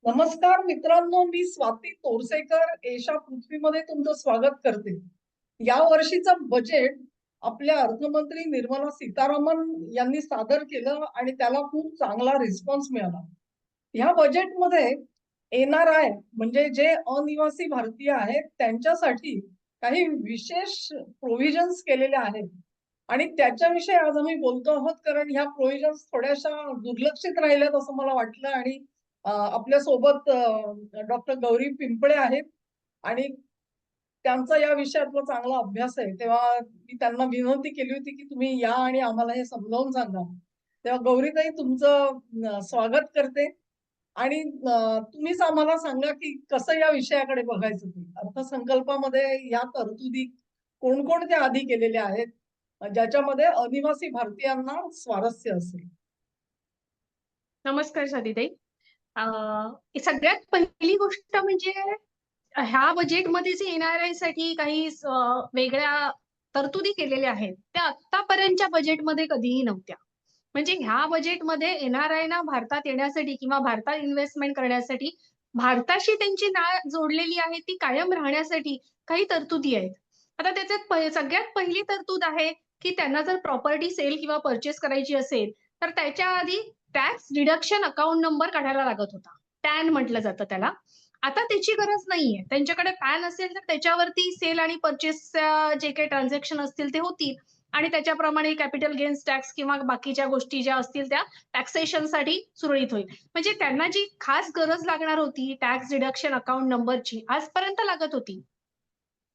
नमस्कार मित्रांनो, मी स्वाती तोरसेकर एशा पृथ्वीमध्ये तुमचं स्वागत करते. या वर्षीचं बजेट आपल्या अर्थमंत्री निर्मला सीतारामन यांनी सादर केलं आणि त्याला खूप चांगला रिस्पॉन्स मिळाला. ह्या बजेटमध्ये एनआरआय म्हणजे जे अनिवासी भारतीय आहेत त्यांच्यासाठी काही विशेष प्रोव्हिजन्स केलेले आहेत आणि त्याच्याविषयी आज आम्ही बोलतो आहोत, कारण ह्या प्रोव्हिजन्स थोड्याशा दुर्लक्षित राहिल्यात असं मला वाटलं. आणि आपल्या सोबत डॉक्टर गौरी पिंपळे आहेत आणि त्यांचा या विषयातला चांगला अभ्यास आहे. तेव्हा मी त्यांना विनंती केली होती की तुम्ही या आणि आम्हाला हे समजावून सांगा. तेव्हा गौरीताई, तुमचं स्वागत करते. आणि तुम्हीच आम्हाला सांगा की कसं या विषयाकडे बघायचं ते. अर्थसंकल्पामध्ये या तरतुदी कोणकोणत्या आधी केलेल्या आहेत, ज्याच्यामध्ये अनिवासी भारतीयांना स्वारस्य असेल. नमस्कार स्वातीताई. सगळ्यात पहिली गोष्ट म्हणजे ह्या बजेटमध्ये जे एनआरआय साठी काही वेगळ्या तरतुदी केलेल्या आहेत त्या आतापर्यंतच्या बजेटमध्ये कधीही नव्हत्या. म्हणजे ह्या बजेटमध्ये एनआरआय ना भारतात येण्यासाठी किंवा भारतात इन्व्हेस्टमेंट करण्यासाठी, भारताशी त्यांची नाळ जोडलेली आहे ती कायम राहण्यासाठी काही तरतुदी आहेत. आता त्याच्यात सगळ्यात पहिली तरतूद आहे की त्यांना जर प्रॉपर्टी सेल किंवा परचेस करायची असेल तर त्याच्या आधी टॅक्स डिडक्शन अकाउंट नंबर काढायला लागत होता. टॅन म्हटलं जातं त्याला. आता त्याची गरज नाहीये. त्यांच्याकडे पॅन असेल तर त्याच्यावरती सेल आणि परचेस जे काही ट्रान्झॅक्शन असतील ते होतील आणि त्याच्याप्रमाणे कॅपिटल गेन्स टॅक्स किंवा बाकीच्या गोष्टी ज्या असतील त्या टॅक्सेशनसाठी सुरळीत होईल. म्हणजे त्यांना जी खास गरज लागणार होती टॅक्स डिडक्शन अकाउंट नंबरची, आजपर्यंत लागत होती,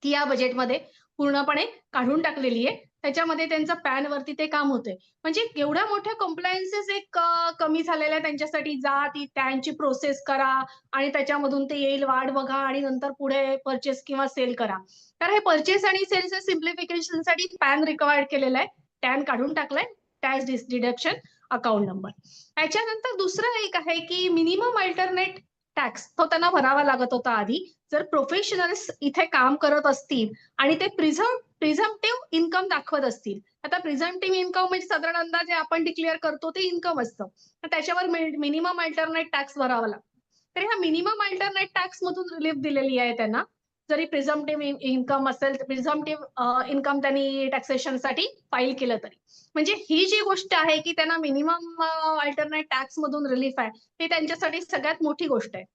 ती या बजेटमध्ये पूर्णपणे काढून टाकलेली आहे. त्याच्यामध्ये त्यांचं पॅन वरती ते काम होतंय. म्हणजे एवढ्या मोठ्या कम्प्लायन्सेस कमी झालेल्या त्यांच्यासाठी. जा ती त्यांची प्रोसेस करा आणि त्याच्यामधून ते येईल, वाट बघा आणि नंतर पुढे परचेस किंवा सेल करा. तर हे परचेस आणि सेलच्या सिम्प्लिफिकेशनसाठी पॅन रिक्वायर्ड केलेलं आहे. टॅन काढून टाकलाय, टॅक्स डिडक्शन अकाउंट नंबर. त्याच्यानंतर दुसरं एक आहे की मिनिमम अल्टरनेट टॅक्स तो त्यांना भरावा लागत होता आधी. जर प्रोफेशनल्स इथे काम करत असतील आणि ते प्रिझम्पटिव्ह इन्कम दाखवत असतील. आता प्रिझम्पटिव्ह इन्कम म्हणजे साधारण अंदाजे आपण डिक्लेअर करतो ते इन्कम असतं. तर त्याच्यावर मिनिमम अल्टरनेट टॅक्स भरावा लागतो. तर ह्या मिनिमम अल्टरनेट टॅक्स मधून रिलीफ दिलेली आहे त्यांना. जरी प्रिझम्पटिव्ह इन्कम असेल तर प्रिझम्पटिव्ह इन्कम त्यांनी टॅक्सेशनसाठी फाईल केलं तरी. म्हणजे ही जी गोष्ट आहे की त्यांना मिनिमम अल्टरनेट टॅक्स मधून रिलीफ आहे, ती त्यांच्यासाठी सगळ्यात मोठी गोष्ट आहे.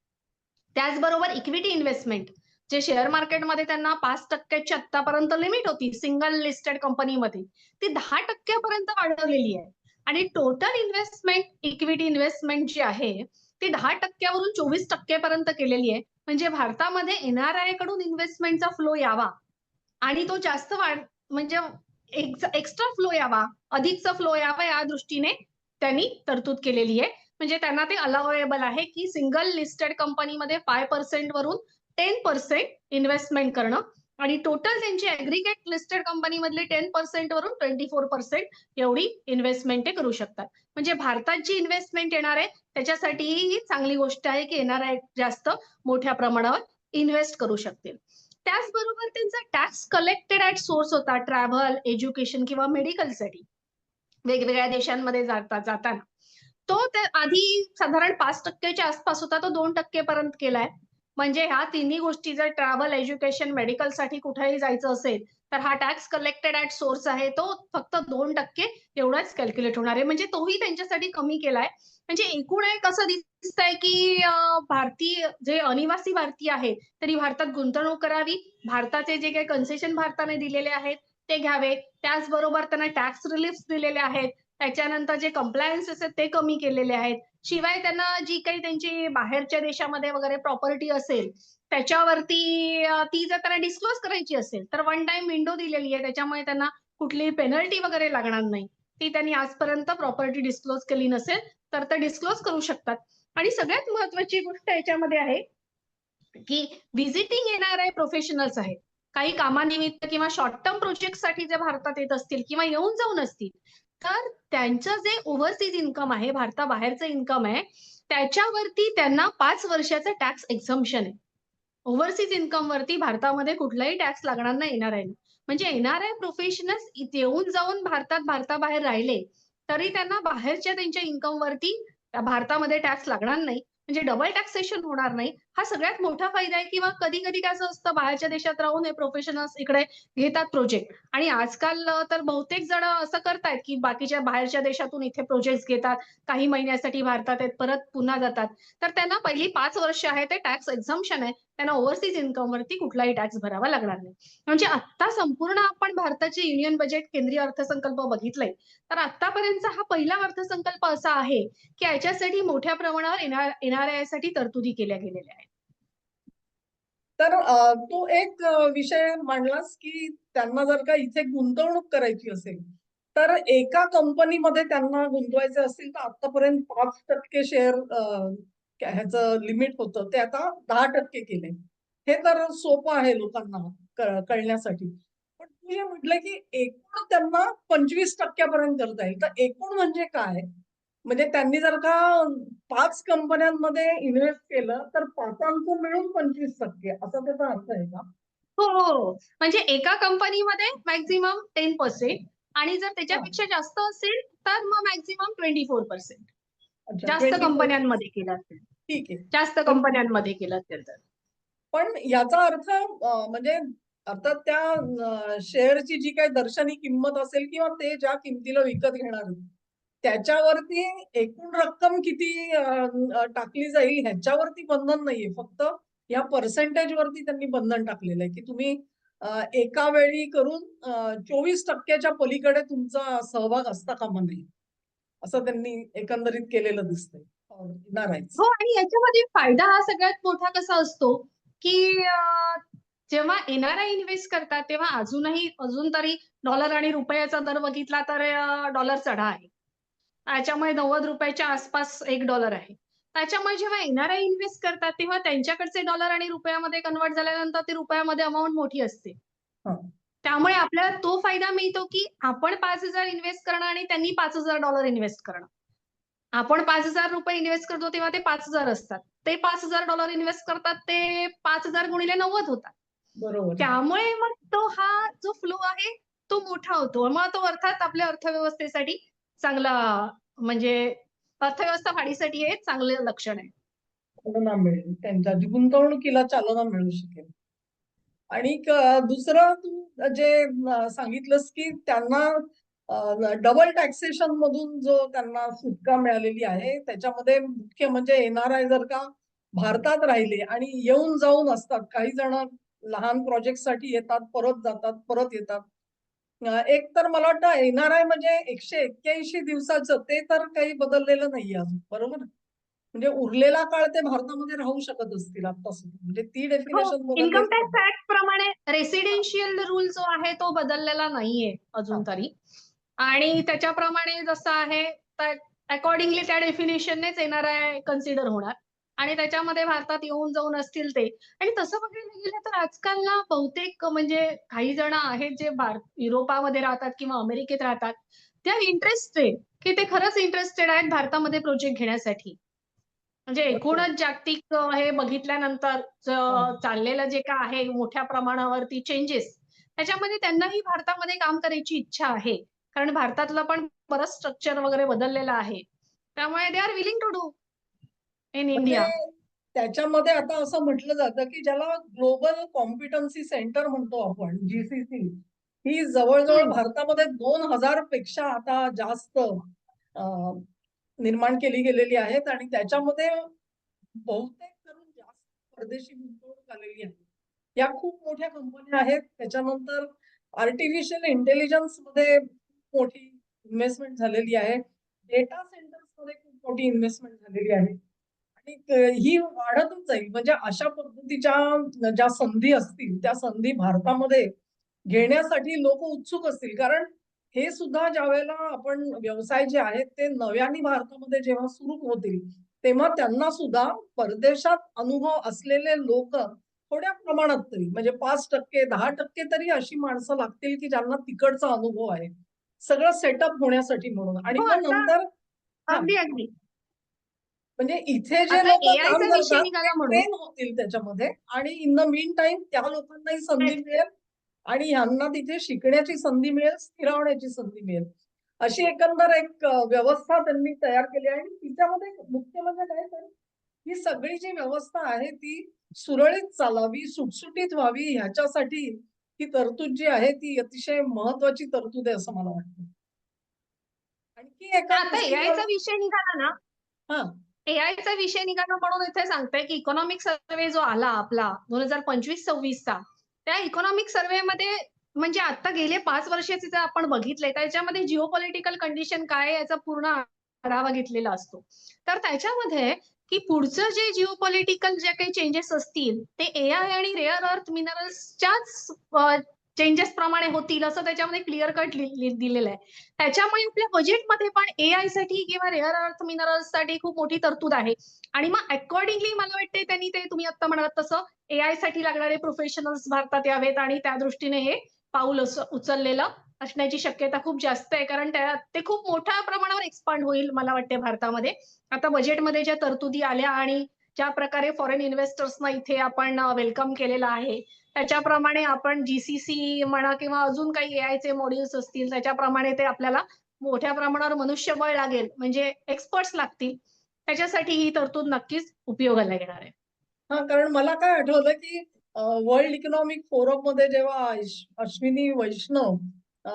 त्याचबरोबर इक्विटी इन्व्हेस्टमेंट, जे शेअर मार्केटमध्ये त्यांना 5% आतापर्यंत लिमिट होती सिंगल लिस्टेड कंपनीमध्ये, ती 10% वाढवलेली आहे. आणि टोटल इन्व्हेस्टमेंट इक्विटी इन्व्हेस्टमेंट जी आहे ती 10%वरून 24% पर्यंत केलेली आहे. म्हणजे भारतामध्ये एनआरआय कडून इन्व्हेस्टमेंटचा फ्लो यावा आणि तो जास्त म्हणजे एक्स्ट्रा फ्लो यावा, अधिकचा फ्लो यावा या दृष्टीने त्यांनी तरतूद केलेली आहे. म्हणजे त्यांना ते अलाउएबल आहे की सिंगल लिस्टेड कंपनीमध्ये 5% वरून 10% इन्व्हेस्टमेंट करणं आणि टोटल त्यांची ऍग्रीगेट लिस्टेड कंपनी मधले 10% वरून 24% एवढी इन्व्हेस्टमेंट ते करू शकतात. म्हणजे भारतात जी इन्व्हेस्टमेंट येणार आहे त्याच्यासाठी ही चांगली गोष्ट आहे की एनआरआय जास्त मोठ्या प्रमाणावर इन्व्हेस्ट करू शकतील. त्याचबरोबर त्यांचा टॅक्स कलेक्टेड ऍट सोर्स होता ट्रॅव्हल, एज्युकेशन किंवा मेडिकलसाठी वेगवेगळ्या देशांमध्ये जाताना. तो आधी साधारण 5%च्या आसपास होता, तो 2% पर्यंत केलाय. म्हणजे ह्या तिन्ही गोष्टी जर ट्रॅव्हल, एज्युकेशन, मेडिकलसाठी कुठेही जायचं असेल तर हा टॅक्स कलेक्टेड ऍट सोर्स आहे तो फक्त 2% एवढाच कॅल्क्युलेट होणार आहे. म्हणजे तोही त्यांच्यासाठी कमी केलाय. म्हणजे एकूण एक असं दिसतंय की भारतीय जे अनिवासी भारतीय आहेत तरी भारतात गुंतवणूक करावी, भारताचे जे काही कन्सेशन भारताने दिलेले आहेत ते घ्यावे, त्याचबरोबर त्यांना टॅक्स रिलीफ दिलेले आहेत, त्याच्यानंतर जे कम्प्लायन्सेस आहेत ते कमी केलेले आहेत. शिवाय त्यांना जी काही त्यांची बाहेरच्या देशामध्ये वगैरे प्रॉपर्टी असेल त्याच्यावरती ती जर त्यांना डिस्क्लोज करायची असेल तर वन टाइम विंडो दिलेली आहे. त्याच्यामुळे त्यांना कुठलीही पेनल्टी वगैरे लागणार नाही. ती त्यांनी आजपर्यंत प्रॉपर्टी डिस्क्लोज केली नसेल तर ते डिस्क्लोज करू शकतात. आणि सगळ्यात महत्वाची गोष्ट याच्यामध्ये आहे की व्हिजिटिंग येणारे प्रोफेशनल्स आहेत, काही कामानिमित्त किंवा शॉर्ट टर्म प्रोजेक्टसाठी जे भारतात येत असतील किंवा येऊन जाऊन असतील, तर त्यांचं जे ओव्हरसीज इन्कम आहे, भारताबाहेरचं इन्कम आहे, त्याच्यावरती त्यांना 5 वर्षाचं टॅक्स एक्झम्पशन आहे. ओव्हरसीज इन्कम वरती भारतामध्ये कुठलाही टॅक्स लागणार नाही एनआरआय. म्हणजे एनआरआय प्रोफेशनल्स येऊन जाऊन भारताबाहेर राहिले तरी त्यांना बाहेरच्या त्यांच्या इन्कम वरती भारतामध्ये टॅक्स लागणार नाही. म्हणजे डबल टॅक्सेशन होणार नाही. हा सगळ्यात मोठा फायदा आहे. किंवा कधी-कधी काय असं असतं, बाहेरच्या देशात राहून हे प्रोफेशनल्स इकडे घेतात प्रोजेक्ट आणि आजकाल तर बहुतेक जण असं करतायत, की बाकीच्या बाहेरच्या देशातून इथे प्रोजेक्ट्स घेतात. काही महिन्यासाठी भारतात आहेत, परत पुन्हा जातात. तर त्यांना पहिली 5 वर्ष आहे ते टॅक्स एक्झम्पशन आहे. त्यांना ओव्हरसीज इन्कमवरती कुठलाही टॅक्स भरावा लागणार नाही. म्हणजे आत्ता संपूर्ण आपण भारताचे युनियन बजेट, केंद्रीय अर्थसंकल्प बघितलंय, तर आत्तापर्यंतचा हा पहिला अर्थसंकल्प असा आहे, की याच्यासाठी मोठ्या प्रमाणावर एनआरआयसाठी तरतुदी केल्या गेलेल्या आहेत. तर तू एक विषय मांडलास की त्यांना जर का इथे गुंतवणूक करायची असेल तर एका कंपनीमध्ये त्यांना गुंतवायचे असतील तर आतापर्यंत 5% शेअर ह्याचं लिमिट होतं ते आता 10% केले. हे तर सोपं आहे लोकांना कळण्यासाठी. पण तू हे म्हटलं की एकूण त्यांना 25% करता येईल. तर एकूण म्हणजे काय? म्हणजे त्यांनी जर का 5 कंपन्यांमध्ये इन्व्हेस्ट केलं तर पाचांचं मिळून 25% असा त्याचा अर्थ आहे का? हो, हो, हो. म्हणजे एका कंपनीमध्ये मॅक्सिमम 10% आणि जर हा, त्याच्यापेक्षा जास्त असेल, तर मग मॅक्सिमम 24%. अच्छा जास्त 24%. कंपन्यांमध्ये केलं असेल. ठीक आहे. जास्त पण कंपन्यांमध्ये केलं असेल तर. पण याचा अर्थ म्हणजे अर्थात त्या शेअरची जी काही दर्शनी किंमत असेल किंवा ते ज्या किमतीला विकत घेणार आहेत, त्याच्यावरती एकूण रक्कम किती टाकली जाईल ह्याच्यावरती बंधन नाहीये. फक्त या पर्सेंटेज वरती त्यांनी बंधन टाकलेलं आहे की तुम्ही एका वेळी करून 24%च्या पलीकडे तुमचा सहभाग असता कामा नये. असं त्यांनी एकंदरीत केलेलं दिसतंय. नारायच. हो आणि याच्यामध्ये फायदा हा सगळ्यात मोठा कसा असतो, की जेव्हा एनआरआय इन्व्हेस्ट करतात, तेव्हा अजून तरी डॉलर आणि रुपयाचा दर बघितला तर डॉलर चढा आहे. त्याच्यामुळे ₹90च्या आसपास $1 आहे. त्याच्यामुळे जेव्हा एनआरआय इन्व्हेस्ट करतात, तेव्हा त्यांच्याकडचे डॉलर आणि रुपयामध्ये कन्व्हर्ट झाल्यानंतर ती रुपयामध्ये अमाउंट मोठी असते. हा. त्यामुळे आपल्याला तो फायदा मिळतो, की आपण 5,000 इन्व्हेस्ट करणं आणि त्यांनी $5,000 इन्व्हेस्ट करणं. आपण ₹5,000 इन्व्हेस्ट करतो तेव्हा ते 5,000 असतात. ते $5,000 इन्व्हेस्ट करतात ते 5,000 गुणिले 90 होतात. बरोबर. त्यामुळे मग तो हा जो फ्लो आहे तो मोठा होतो. मग तो अर्थात आपल्या अर्थव्यवस्थेसाठी चांगला म्हणजे अर्थव्यवस्था वाढीसाठी हे चांगलं लक्षण आहे. चालना मिळेल. त्यांच्या गुंतवणुकीला चालना मिळू शकेल. आणि दुसरं तू जे सांगितलंस की त्यांना डबल टॅक्सेशन मधून जो त्यांना सुटका मिळालेली आहे त्याच्यामध्ये मुख्य म्हणजे येणारा जर का भारतात राहिले आणि येऊन जाऊन असतात काही जण लहान प्रोजेक्ट साठी येतात परत जातात परत येतात. एक तर मला वाटतं एनआरआय म्हणजे 181 दिवसाचं ते तर काही बदललेलं नाहीये अजून बरोबर. म्हणजे उरलेला काळ ते भारतामध्ये राहू शकत असतील आता सुद्धा म्हणजे ती हो, डेफिनेशन इन्कम बदललेली टॅक्स नाही. ॲक्ट प्रमाणे रेसिडेन्शियल रूल जो आहे तो बदललेला नाहीये हा, अजून तरी. आणि त्याच्याप्रमाणे जसं आहे तर अकॉर्डिंगली त्या डेफिनिशननेच एनआरआय कन्सिडर होणार. आणि त्याच्यामध्ये भारतात येऊन जाऊन असतील ते. आणि तसं बघायला गेलं तर आजकाल ना बहुतेक म्हणजे काही जण आहेत जे युरोपामध्ये राहतात किंवा अमेरिकेत राहतात. त्या इंटरेस्टेड, की ते खरंच इंटरेस्टेड आहेत भारतामध्ये प्रोजेक्ट घेण्यासाठी. म्हणजे बरोबर. एकूणच जागतिक हे बघितल्यानंतर हा. चाललेलं जे काय आहे मोठ्या प्रमाणावरती चेंजेस, त्याच्यामध्ये त्यांनाही भारतामध्ये काम करायची इच्छा आहे. कारण भारतातलं पण बरंच स्ट्रक्चर वगैरे बदललेलं आहे. त्यामुळे they are willing to do in म्हणजे इंडिया. त्याच्यामध्ये आता असं म्हटलं जातं की ज्याला ग्लोबल कॉम्पिटन्सी सेंटर म्हणतो आपण जीसीसी ही जवळजवळ हं. भारतामध्ये 2000 पेक्षा आता जास्त निर्माण केली गेलेली आहेत आणि त्याच्यामध्ये बहुतेक करून जास्त परदेशी गुंतवणूक आलेली आहे. या खूप मोठ्या कंपन्या आहेत. त्याच्यानंतर आर्टिफिशियल इंटेलिजन्स मध्ये खूप मोठी इन्व्हेस्टमेंट झालेली आहे. डेटा सेंटर्स मध्ये खूप मोठी इन्व्हेस्टमेंट झालेली आहे. आणि ही वाढतच जाईल. म्हणजे अशा पद्धतीच्या ज्या संधी असतील त्या संधी भारतामध्ये घेण्यासाठी लोक उत्सुक असतील. कारण हे सुद्धा ज्यावेळेला आपण व्यवसाय जे आहेत ते नव्याने भारतामध्ये जेव्हा सुरू होतील तेव्हा त्यांना सुद्धा परदेशात अनुभव असलेले लोक थोड्या प्रमाणात तरी म्हणजे 5% 10% तरी अशी माणसं लागतील की ज्यांना तिकडचा अनुभव आहे सगळं सेटअप होण्यासाठी म्हणून. आणि हो, मग आता नंतर हा अगदी, अगदी. म्हणजे इथे जे आता लोक काम एआयचा विषय करतात ते निघाला म्हणून ट्रेन होतील त्याच्यामध्ये आणि इन द मीन टाइम त्या लोकांनाही संधी मिळेल आणि ह्यांना तिथे शिकण्याची संधी मिळेल स्थिरावण्याची संधी मिळेल. अशी एकंदर एक व्यवस्था त्यांनी तयार केली आहे आणि तिच्यामध्ये मुख्य म्हणजे काय तर ही सगळी जी व्यवस्था आहे ती सुरळीत चालावी, सुटसुटीत व्हावी ह्याच्यासाठी ही तरतूद जी आहे ती अतिशय महत्वाची तरतूद आहे असं मला वाटतं. आणखी एका आता गोष्टीवर एआयचा विषय निघाला ना, हा एआयचा विषय निघाला म्हणून इथे सांगते की इकॉनॉमिक सर्व्हे जो आला आपला 2025-26चा, त्या इकॉनॉमिक सर्व्हेमध्ये म्हणजे आता गेले 5 वर्षाचे जर आपण बघितले त्याच्यामध्ये जिओपॉलिटिकल कंडिशन काय आहे याचा पूर्ण आढावा घेतलेला असतो. तर त्याच्यामध्ये की पुढचं जे जिओपॉलिटिकल जे काही चेंजेस असतील ते एआय आणि रेअर अर्थ मिनरल्सच्याच चेंजेस प्रमाणे होतील असं त्याच्यामध्ये क्लिअर कट दिलेलं आहे. त्याच्यामुळे आपल्या बजेटमध्ये पण एआय साठी किंवा रेअर अर्थ मिनरल्स साठी खूप मोठी तरतूद आहे. आणि मग अकॉर्डिंगली मला वाटते त्यांनी ते तुम्ही आता म्हणालात तसं एआय साठी लागणारे प्रोफेशनल्स भारतात यावेत आणि त्या दृष्टीने हे पाऊल उचललेलं असण्याची शक्यता खूप जास्त आहे. कारण ते खूप मोठ्या प्रमाणावर एक्सपांड होईल मला वाटते भारतामध्ये. आता बजेटमध्ये ज्या तरतुदी आल्या आणि ज्या प्रकारे फॉरेन इन्व्हेस्टर्सना इथे आपण वेलकम केलेलं आहे त्याच्याप्रमाणे आपण जीसीसी म्हणा किंवा अजून काही एआयचे मॉड्यूल्स असतील त्याच्याप्रमाणे ते आपल्याला मोठ्या प्रमाणावर मनुष्यबळ लागेल म्हणजे एक्सपर्ट्स लागतील. त्याच्यासाठी ही तरतूद नक्कीच उपयोगाला येणार आहे. हा कारण मला काय आठवलं की वर्ल्ड इकॉनॉमिक फोरम मध्ये जेव्हा अश्विनी वैष्णव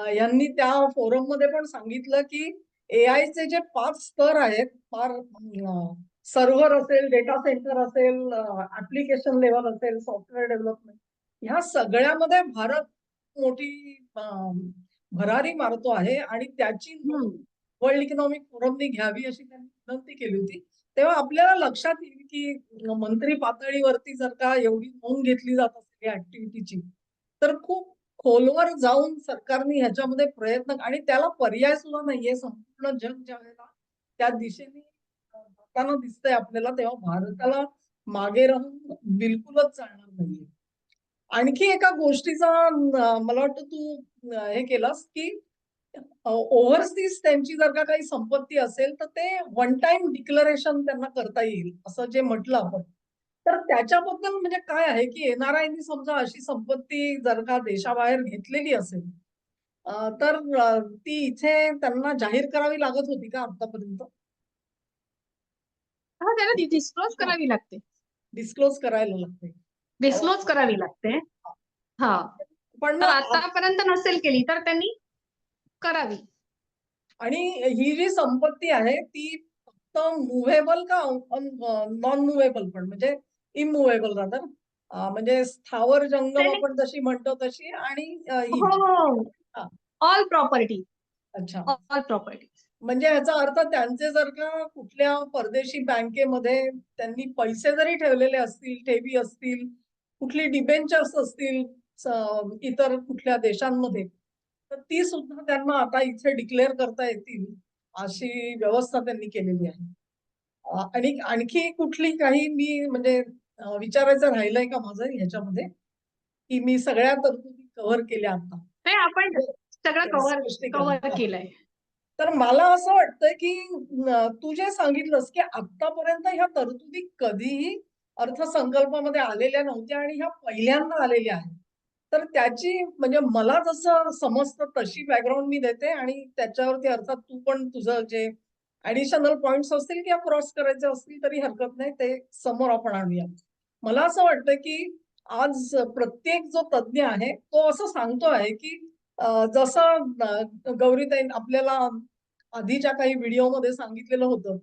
यांनी त्या फोरम मध्ये पण सांगितलं की एआय चे जे 5 स्तर आहेत फार सर्व्हर असेल, डेटा सेंटर असेल, ऍप्लिकेशन लेवल असेल, सॉफ्टवेअर डेव्हलपमेंट, ह्या सगळ्यामध्ये भारत मोठी भरारी मारतो आहे आणि त्याची नोंद वर्ल्ड इकॉनॉमिक फोरमने घ्यावी अशी त्यांनी विनंती केली होती. तेव्हा आपल्याला लक्षात येईल की मंत्री पातळीवरती जर का एवढी नोंद घेतली जात असेल या ऍक्टिव्हिटीची तर खूप खोलवर जाऊन सरकारने ह्याच्यामध्ये प्रयत्न आणि त्याला पर्याय सुद्धा नाहीये. संपूर्ण जग ज्या वेळेला त्या दिशेने जाताना दिसतंय आपल्याला तेव्हा भारताला मागे राहून बिलकुलच चालणार नाहीये. आणखी एका गोष्टीचा मला वाटतं तू हे केलंस की ओव्हरसीज त्यांची जर का काही संपत्ती असेल तर ते वन टाइम डिक्लरेशन त्यांना करता येईल असं जे म्हटलं आपण. तर त्याच्याबद्दल म्हणजे काय आहे की एनआरआयनी समजा अशी संपत्ती जर का देशाबाहेर घेतलेली असेल तर ती इथे त्यांना जाहीर करावी लागत होती का आतापर्यंत? हा त्याला डिस्क्लोज करावी लागते. डिस्क्लोज करायला लागते. डिस्क्लोज करावी लागते. हा. पण तर मग आतापर्यंत नसेल केली तर त्यांनी करावी. आणि ही जी संपत्ती आहे ती फक्त मुव्हेबल का नॉन मुव्हेबल पण म्हणजे इममुव्हेबल रादर म्हणजे स्थावर जंगम त्यांनी आपण जशी म्हणतो तशी आणि ही हो, हा, ऑल प्रॉपर्टी. अच्छा. All property. म्हणजे याचा अर्थ त्यांचे जर का कुठल्या परदेशी बँकेमध्ये त्यांनी पैसे जरी ठेवलेले असतील, ठेवी असतील, कुठली डिबेंचर्स असतील इतर कुठल्या देशांमध्ये तर ती सुद्धा त्यांना आता इथे डिक्लेअर करता येतील अशी व्यवस्था त्यांनी केलेली आहे. आणि आणखी कुठली काही मी म्हणजे विचारायचं राहिलंय का माझं ह्याच्यामध्ये की मी सगळ्या तरतुदी कव्हर केल्या आता? ते आपण सगळं कव्हर स्पष्टीकरण कव्हर केलंय. तर मला असं वाटतंय की तू जे सांगितलंस की आतापर्यंत ह्या तरतुदी कधीही अर्थसंकल्पामध्ये आलेल्या नव्हत्या आणि ह्या पहिल्यांदा आलेल्या आहेत. तर त्याची म्हणजे मला जसं समजतं तशी बॅकग्राऊंड मी देते आणि त्याच्यावरती अर्थात तू पण तुझं जे ऍडिशनल पॉइंट्स असतील किंवा क्रॉस करायचे असतील तरी हरकत नाही, ते समोर आपण आणूया. मला असं वाटतं की आज प्रत्येक जो तज्ज्ञ आहे तो असं सांगतो आहे की जसं गौरीताई आपल्याला आधीच्या काही व्हिडिओमध्ये सांगितलेलं होतं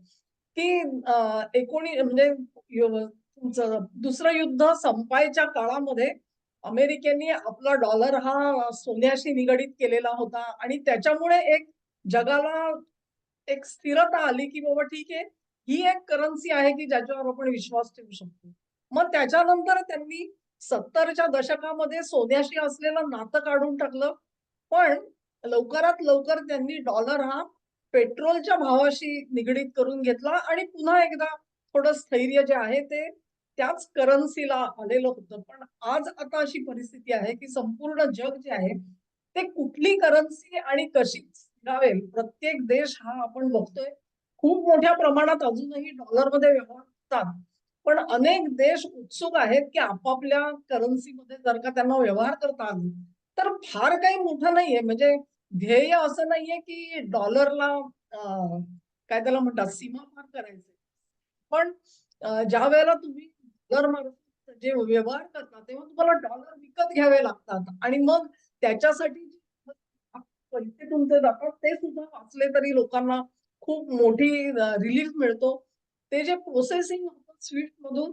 की म्हणजे तुमचं दुसरं युद्ध संपायच्या काळामध्ये अमेरिकेने आपला डॉलर हा सोन्याशी निगडीत केलेला होता आणि त्याच्यामुळे एक जगाला एक स्थिरता आली की बाबा ठीक आहे, ही एक करन्सी आहे की ज्याच्यावर आपण विश्वास ठेवू शकतो. मग त्याच्यानंतर त्यांनी 70च्या दशकामध्ये सोन्याशी असलेलं नातं काढून टाकलं. पण लवकरात लवकर त्यांनी डॉलर हा पेट्रोलच्या भावाशी निगडीत करून घेतला आणि पुन्हा एकदा थोडं स्थैर्य जे आहे ते त्याच करन्सीला आलेलं होतं. पण आज आता अशी परिस्थिती आहे की संपूर्ण जग जे आहे ते कुठली करन्सी आणि कशी स्थिरावेल प्रत्येक देश हा आपण बघतोय खूप मोठ्या प्रमाणात अजूनही डॉलरमध्ये व्यवहार होतात. पण अनेक देश उत्सुक आहेत की आपापल्या करन्सीमध्ये जर का त्यांना व्यवहार करता आले तर फार काही मोठं नाहीये. म्हणजे ध्येय असं नाहीये की डॉलरला काय त्याला म्हणतात सीमा पार करायचंय. पण ज्या वेळेला तुम्ही डॉलर मार्फत जे व्यवहार करता तेव्हा तुम्हाला डॉलर विकत घ्यावे लागतात आणि मग त्याच्यासाठी जे पैसे तुमचे जातात ते सुद्धा वाचले तरी लोकांना खूप मोठी रिलीफ मिळतो. ते जे प्रोसेसिंग होतं स्विफ्ट मधून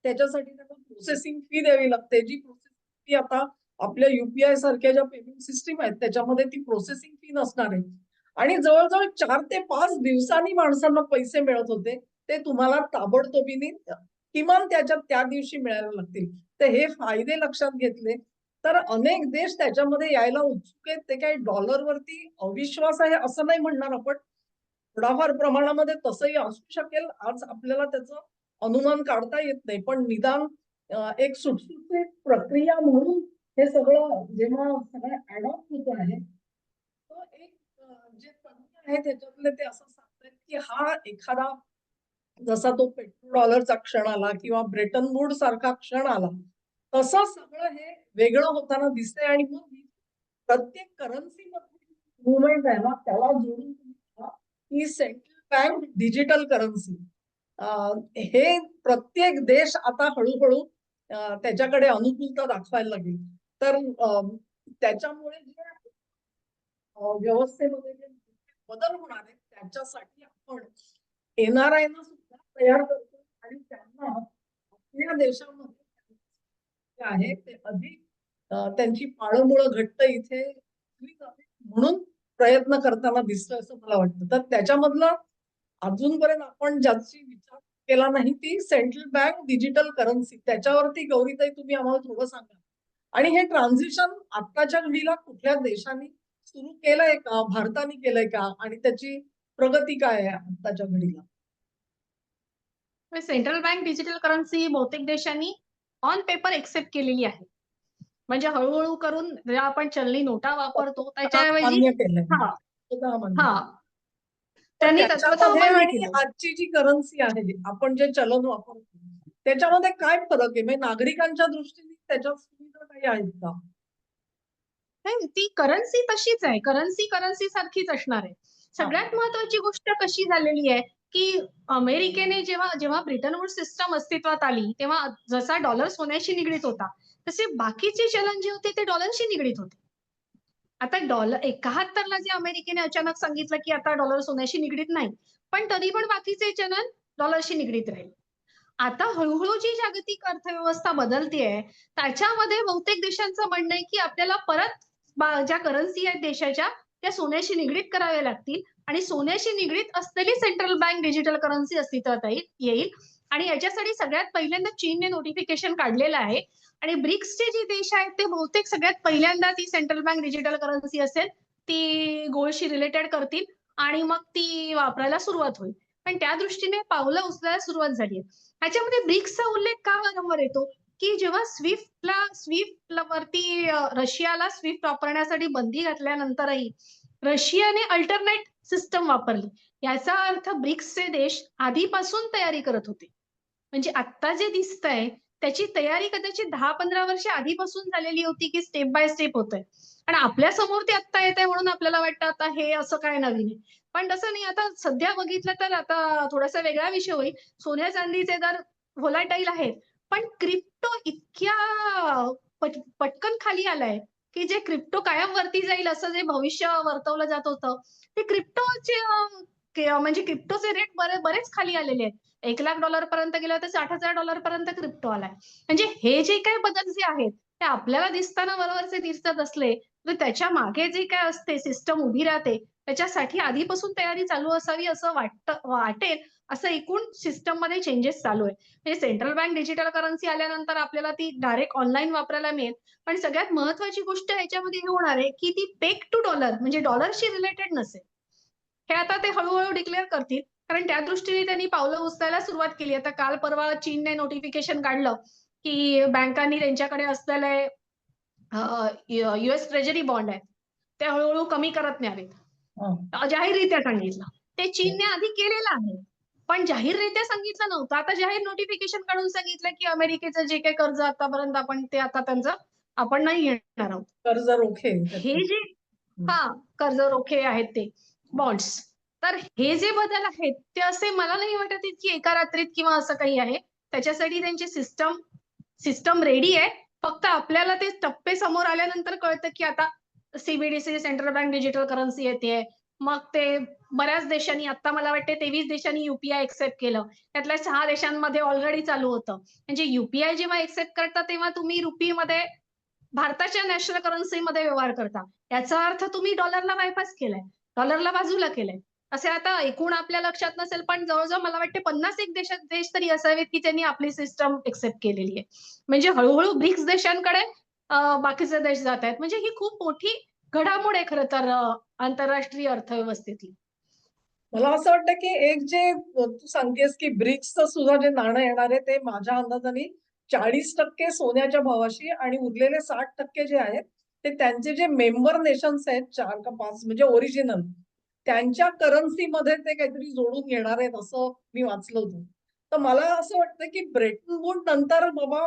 त्याच्यासाठी त्यांना प्रोसेसिंग फी द्यावी लागते. जी प्रोसेसिंग फी आता आपल्या युपीआय सारख्या ज्या पेमेंट सिस्टीम आहेत त्याच्यामध्ये ती प्रोसेसिंग फी नसणार आहे. आणि जवळजवळ 4 ते 5 दिवसांनी माणसांना पैसे मिळत होते. ते तुम्हाला ताबडतोबीने किमान त्याच्यात त्या दिवशी मिळायला लागतील. तर हे फायदे लक्षात घेतले तर अनेक देश त्याच्यामध्ये यायला उत्सुक आहेत. ते काही डॉलरवरती अविश्वास आहे असं नाही म्हणणार आपण. थोडाफार प्रमाणामध्ये तसंही असू शकेल. आज आपल्याला त्याचं अनुमान काढता येत नाही. पण निदान एक सुटसुटीत प्रक्रिया म्हणून हे सगळं जेव्हा सगळं अडॉप्ट होत आहे, तर एक जे तज्ञ आहे त्याच्यातले ते असं सांगतायत, की हा एखादा जसा तो पेट्रो डॉलरचा क्षण आला किंवा ब्रेटन वूड्स सारखा क्षण आला, तसं सगळं हे वेगळं होताना दिसतंय आणि मग ही प्रत्येक करन्सी मध्ये मुवमेंट आहे ना, त्याला जोडून तुम्ही पहा, ही सेंट्रल बँक डिजिटल करन्सी हे प्रत्येक देश आता हळूहळू त्याच्याकडे अनुकूलता दाखवायला लागेल. तर त्याच्यामुळे जे व्यवस्थेमध्ये जे बदल होणार आहेत त्याच्यासाठी आपण एनआरआय ना सुद्धा तयार करतो आणि त्यांना आपल्या देशामध्ये जे आहे ते अधिक त्यांची पाळंमुळं घट्ट इथे केली जावी म्हणून प्रयत्न करताना दिसतोय असं मला वाटतं. तर त्याच्यामधलं अजूनपर्यंत आपण ज्याची विचार केला नाही ती सेंट्रल बँक डिजिटल करन्सी. त्याच्यावरती गौरीताई तुम्ही आम्हाला थोडं सांगा. आणि हे ट्रान्झिशन आत्ताच्या घडीला कुठल्या देशांनी सुरू केलंय का? भारताने केलंय का? आणि त्याची प्रगती काय आहे आत्ताच्या घडीला? सेंट्रल बँक डिजिटल करन्सी बहुतेक देशांनी ऑन पेपर एक्सेप्ट केलेली आहे. म्हणजे हळूहळू करून ज्या आपण चलनी नोटा वापरतो स्वतः त्याच्याऐवजी मान्य केलंय. हा स्वतः मान्य हा केलंय. पण त्यांनी तत्वतः त्याच्यामध्ये मान्य आणि केलं. आजची जी करन्सी आहे, आपण जे चलन वापरतो, त्याच्यामध्ये काय फरक आहे? म्हणजे नागरिकांच्या दृष्टीने त्याच्यात सुविधा काही आहेत का? नाही, ती करन्सी तशीच आहे. करन्सी करन्सी सारखीच असणार आहे. हा. सगळ्यात महत्वाची गोष्ट कशी झालेली आहे, की अमेरिकेने जेव्हा जेव्हा ब्रिटन वूड्स सिस्टम अस्तित्वात आली, तेव्हा जसा डॉलर सोन्याशी निगडीत होता, तसे बाकीचे चलन जे होते ते डॉलरशी निगडीत होते. आता डॉलर 71ला जे अमेरिकेने अचानक सांगितलं, की आता डॉलर सोन्याशी निगडीत नाही. पण तरी पण बाकीचे चलन डॉलरशी निगडीत राहील. आता हळूहळू जी जागतिक अर्थव्यवस्था बदलतीये, त्याच्यामध्ये बहुतेक देशांचं म्हणणं आहे, की आपल्याला परत ज्या करन्सी आहेत देशाच्या, त्या सोन्याशी निगडीत कराव्या लागतील आणि सोन्याशी निगडीत असलेली सेंट्रल बँक डिजिटल करन्सी अस्तित्वात येईल आणि याच्यासाठी सगळ्यात पहिल्यांदा चीनने नोटिफिकेशन काढलेलं आहे आणि ब्रिक्सचे जे देश आहेत ते बहुतेक सगळ्यात पहिल्यांदा ती सेंट्रल बँक डिजिटल करन्सी असेल ती गोल्डशी रिलेटेड करतील आणि मग ती वापरायला सुरुवात होईल. पण त्या दृष्टीने पावलं उचलायला सुरुवात झाली आहे. ह्याच्यामध्ये ब्रिक्सचा उल्लेख का वारंवार येतो, की जेव्हा स्विफ्ट वरती रशियाला स्विफ्ट वापरण्यासाठी बंदी घातल्यानंतरही रशियाने अल्टरनेट सिस्टम वापरली. याचा अर्थ ब्रिक्सचे देश आधीपासून तयारी करत होते. म्हणजे आता जे दिसतंय त्याची तयारी कदाचित 10-15 वर्ष आधीपासून झालेली होती, की स्टेप बाय स्टेप होतंय. आणि आपल्या समोर ते आत्ता येतंय म्हणून आपल्याला वाटतं आता हे असं काय नवीन आहे. पण तसं नाही. आता सध्या बघितलं तर आता थोडासा वेगळा विषय होईल. सोन्या चांदीचे दर व्होलाटाईल आहेत. पण क्रिप्टो इतक्या पटकन खाली आलाय, की जे क्रिप्टो कायम वरती जाईल असं जे भविष्य वर्तवलं जात होतं, ते म्हणजे क्रिप्टोचे रेट बरेच खाली आलेले आहेत. $1,00,000 पर्यंत गेलं तर $60,000 पर्यंत क्रिप्टो आलाय. म्हणजे हे जे काही बदल जे आहेत, ते आपल्याला दिसताना बरोबरचे दिसत असले, तर त्याच्या मागे जे काय असते सिस्टम उभी राहते, त्याच्यासाठी आधीपासून तयारी चालू असावी असं वाटेल, असं एकूण सिस्टममध्ये चेंजेस चालू आहे. म्हणजे सेंट्रल बँक डिजिटल करन्सी आल्यानंतर आपल्याला ती डायरेक्ट ऑनलाईन वापरायला मिळेल. पण सगळ्यात महत्वाची गोष्ट ह्याच्यामध्ये हे होणार आहे, की ती पेग टू डॉलर म्हणजे डॉलरशी रिलेटेड नसेल. हे आता ते हळूहळू डिक्लेअर करतील. कारण त्या दृष्टीने त्यांनी पावलं उचलायला सुरुवात केली. आता काल परवा चीनने नोटिफिकेशन काढलं, की बँकांनी त्यांच्याकडे असलेले युएस ट्रेजरी बॉन्ड आहेत, ते हळूहळू कमी करत न्यावेत. जाहीररित्या सांगितलं. ते चीनने आधी केलेलं आहे. पण जाहीररित्या सांगितलं नव्हतं. आता जाहीर नोटिफिकेशन काढून सांगितलं, की अमेरिकेचं जे काही कर्ज आतापर्यंत आपण ते आता त्यांचं आपण नाही घेणार आहोत. कर्ज रोखे हे जे कर्ज रोखे आहेत ते बॉन्ड्स. तर हे जे बदल आहेत ते असे मला नाही वाटत आहेत की एका रात्रीत किंवा असं काही आहे. त्याच्यासाठी त्यांची सिस्टम रेडी आहे. फक्त आपल्याला ते टप्पे समोर आल्यानंतर कळतं की आता CBDC central bank digital currency येतेय. मग ते बऱ्याच देशांनी आता मला वाटते 23 देशांनी युपीआय एक्सेप्ट केलं. त्यातल्या 6 देशांमध्ये ऑलरेडी चालू होतं. म्हणजे युपीआय जेव्हा एक्सेप्ट करता तेव्हा तुम्ही रुपीमध्ये भारताच्या नॅशनल करन्सीमध्ये व्यवहार करता. याचा अर्थ तुम्ही डॉलरला बायपास केलाय. डॉलरला बाजूला केलंय. असे आता एकूण आपल्या लक्षात नसेल, पण जवळ-जवळ मला वाटते 51 देश तरी असावेत, की त्यांनी आपली सिस्टम एक्सेप्ट केलेली आहे. म्हणजे हळू-हळू ब्रिक्स देशांकडे बाकीचे देश जात आहेत. म्हणजे ही खूप मोठी घडामोड आहे खरं तर आंतरराष्ट्रीय अर्थव्यवस्थेतली. मला असं वाटतं की एक जे तू सांगतेस की ब्रिक्सचं सुद्धा जे नाणं येणार आहे ते माझ्या अंदाजाने 40% सोन्याच्या भावाशी आणि उरलेले 60% जे आहेत ते त्यांचे जे मेंबर नेशन्स आहेत 4 का 5 म्हणजे ओरिजिनल त्यांच्या करन्सीमध्ये ते काहीतरी जोडून घेणार आहेत असं मी वाचलं होतं. तर मला असं वाटतं की ब्रेटन वूड नंतर बाबा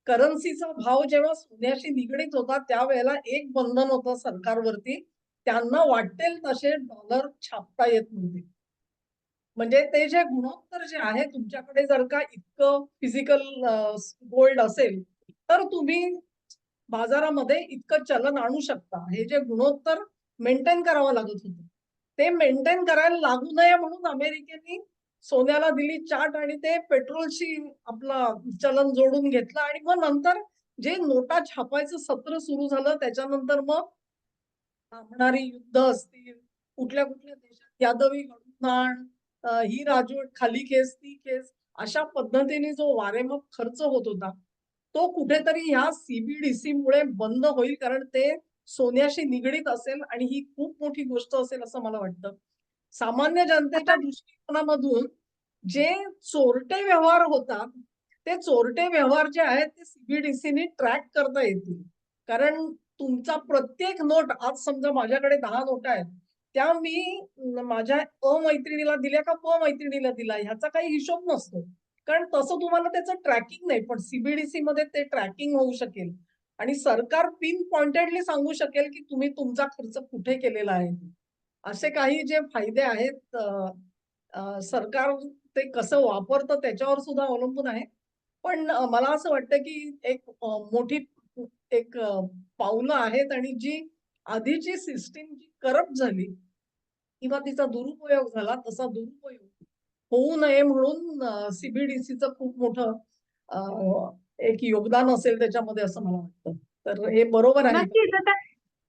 करन्सीचा भाव जेव्हा सोन्याशी निगडीत होता त्यावेळेला एक बंधन होतं सरकारवरती. त्यांना वाटेल तसे डॉलर छापता येत नव्हते. म्हणजे ते जे गुणोत्तर जे आहे तुमच्याकडे जर का इतकं फिजिकल गोल्ड असेल, तर तुम्ही बाजारामध्ये इतकं चलन आणू शकता. हे जे गुणोत्तर मेंटेन करावं लागत होतं. ते मेंटेन करायला लागू नये म्हणून अमेरिकेने सोन्याला दिली चाट आणि ते पेट्रोलशी आपलं चलन जोडून घेतलं आणि मग नंतर जे नोटा छापायचं सत्र सुरू झालं त्याच्यानंतर मग थांबणारी युद्ध असतील, कुठल्या देशात यादवी लढवणार, ही राजवट खाली खेच, ती खेच, अशा पद्धतीने जो वारेमाप खर्च होत होता, तो कुठेतरी ह्या सीबीडीसी मुळे बंद होईल कारण ते सोन्याशी निगडीत असेल आणि ही खूप मोठी गोष्ट असेल असं मला वाटतं. सामान्य जनतेच्या आता दृष्टिकोनामधून जे चोरटे व्यवहार होतात, ते चोरटे व्यवहार जे आहेत ते सीबीडीसीने ट्रॅक करता येतील. कारण तुमचा प्रत्येक नोट आज समजा माझ्याकडे 10 नोटा आहेत. त्या मी माझ्या अ-मैत्रिणीला दिल्या का प-मैत्रिणीला दिला ह्याचा काही हिशोब नसतो. कारण तसं तुम्हाला त्याचं ट्रॅकिंग नाही. पण सीबीडीसीमध्ये ते ट्रॅकिंग होऊ शकेल आणि सरकार पिन पॉइंटेडली सांगू शकेल, की तुम्ही तुमचा खर्च कुठे केलेला आहे. असे काही जे फायदे आहेत सरकार ते कसं वापरतं त्याच्यावर सुद्धा अवलंबून आहे. पण मला असं वाटतं, की एक मोठी एक पावलं आहेत आणि जी आधीची सिस्टीम जी करप्ट झाली किंवा तिचा दुरुपयोग झाला, तसा दुरुपयोग होऊ नये म्हणून सीबीडीसीचं खूप मोठं अ, एक योगदान असेल त्याच्यामध्ये असं मला वाटतं. तर हे बरोबर आहे का? नक्कीच आता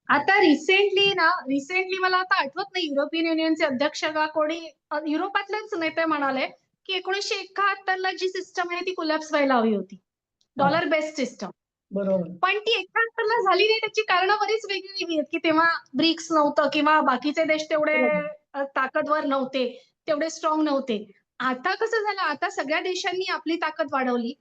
आता रिसेंटली मला आता आठवत नाही युरोपियन युनियनचे अध्यक्ष का कोणी युरोपातलेच नेते म्हणाले, की 1971 ला जी सिस्टम आहे ती कोलॅप्स व्हायला हवी होती. हां, डॉलर बेस्ड सिस्टम. बरोबर. पण ती 71 ला झाली नाही त्याची कारणं बरीच वेगळी आहेत, की तेव्हा ब्रिक्स नव्हतं किंवा बाकीचे देश तेवढे बरोबर. ताकदवर नव्हते, तेवढे स्ट्रॉंग नव्हते. आता कसं झालं, आता सगळ्या देशांनी आपली ताकद वाढवली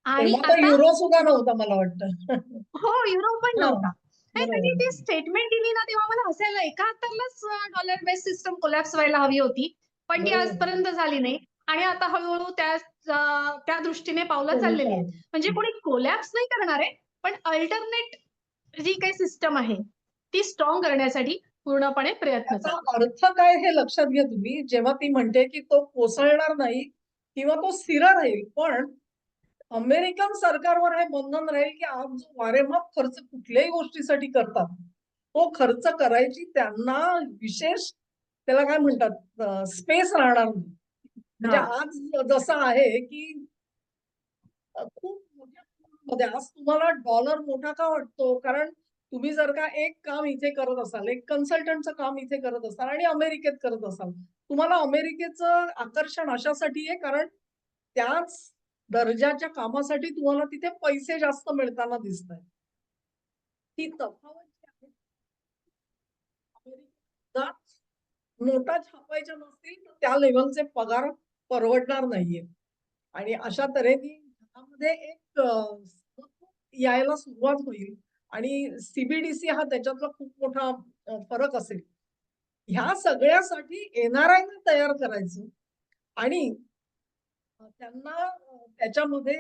आणि तेव्हा तर आता युरो सुद्धा नव्हता मला वाटतं. हो, युरो पण हां, नव्हता. आणि त्यांनी बरोबर. ती स्टेटमेंट दिली ना, तेव्हा मला हसायला 71लाच डॉलर बेस सिस्टम कोलॅप्स व्हायला हवी होती. पण ती बरोबर. आजपर्यंत झाली नाही. आणि आता हळू-हळू त्या दृष्टीने पावलं चाललेली आहेत. म्हणजे कोणी कोलॅप्स नाही करणार आहे, पण अल्टरनेट जी काही सिस्टम आहे, ती स्ट्राँग करण्यासाठी पूर्णपणे प्रयत्न त्याचा चालू आहेत. अर्थ काय हे लक्षात घ्या तुम्ही, जेव्हा ती म्हणते, की तो कोसळणार नाही किंवा तो स्थिर राहील. पण अमेरिकन सरकारवर हे बंधन राहील, की आज जो वारेमाप खर्च कुठल्याही गोष्टीसाठी करतात, तो खर्च करायची त्यांना विशेष त्याला काय म्हणतात स्पेस राहणार नाही. म्हणजे हां. आज जसं आहे, की खूप मोठ्या प्रमाणामध्ये आज तुम्हाला डॉलर मोठा का वाटतो? कारण तुम्ही जर का एक काम इथे करत असाल, एक कन्सल्टंटचं काम इथे करत असाल आणि अमेरिकेत करत असाल, तुम्हाला अमेरिकेचं आकर्षण अशासाठी आहे कारण त्याच दर्जाच्या कामासाठी तुम्हाला तिथे पैसे जास्त मिळताना दिसतायत. ती तफावत जी आहे अमेरिकेत नोटा छापायच्या नसतील तर त्या लेव्हलचे पगार परवडणार नाहीये. आणि अशा तऱ्हेने त्यामध्ये एक यायला सुरुवात होईल आणि सीबीडीसी हा त्याच्यातला खूप मोठा फरक असेल. ह्या सगळ्यासाठी एनआरआयना तयार करायचं आणि त्यांना त्याच्यामध्ये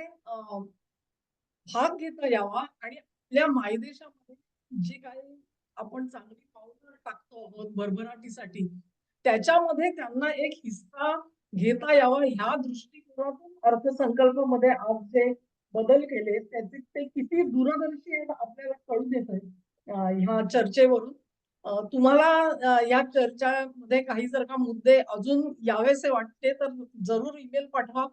भाग घेता यावा आणि आपल्या मायदेशामध्ये जी काही आपण चांगली पावलं टाकतो आहोत भरभराटीसाठी, त्याच्यामध्ये त्यांना एक हिस्सा घेता यावा ह्या दृष्टिकोनातून अर्थसंकल्पामध्ये आज जे बदल केले त्याचे ते किती दूरदर्शी आहेत आपल्याला कळून येतंय ह्या चर्चेवरून. तुम्हाला या चर्चामध्ये काही जर का मुद्दे अजून यावेसे वाटते तर जरूर ईमेल पाठवा.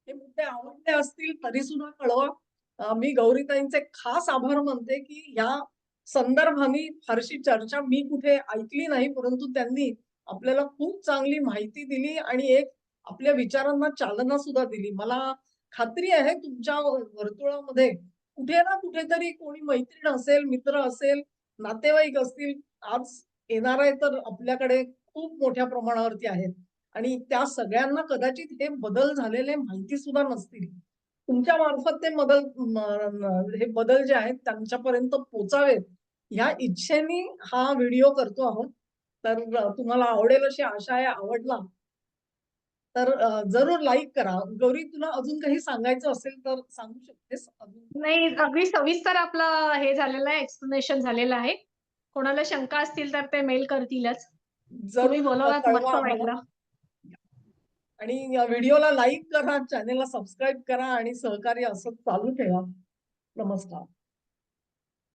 हे मुद्दे आवडले असतील तरी सुद्धा कळवा. मी गौरीताईंचे खास आभार मानते की या संदर्भाने फारशी चर्चा मी कुठे ऐकली नाही, परंतु त्यांनी आपल्याला खूप चांगली माहिती दिली आणि एक आपल्या विचारांना चालना सुद्धा दिली. मला खात्री आहे तुमच्या वर्तुळामध्ये कुठे ना कुठेतरी कोणी मैत्रीण असेल, मित्र असेल, नातेवाईक असतील. आज एनआरआय तर आपल्याकडे खूप मोठ्या प्रमाणावरती आहेत आणि त्या सगळ्यांना कदाचित हे बदल झालेले माहिती सुद्धा नसतील. तुमच्या मार्फत ते हे बदल जे आहेत त्यांच्यापर्यंत पोचावेत ह्या इच्छेने हा व्हिडिओ करतो आहोत. तर तुम्हाला आवडेल अशी आशा आहे. आवडला तर जरूर लाईक करा. गौरी तुला अजून काही सांगायचं असेल तर सांगू शकतेस अजून? नाही, अगदी सविस्तर आपलं हे झालेलं आहे, एक्सप्लेनेशन झालेलं आहे. कोणाला शंका असतील तर ते मेल करतीलच. तुम्ही जरूर बोलवलात, कळवा मस्त आम्हाला. वाटलं. आणि व्हिडिओला लाईक करा, चॅनेलला सबस्क्राईब करा आणि सहकार्य असंच चालू ठेवा. नमस्कार.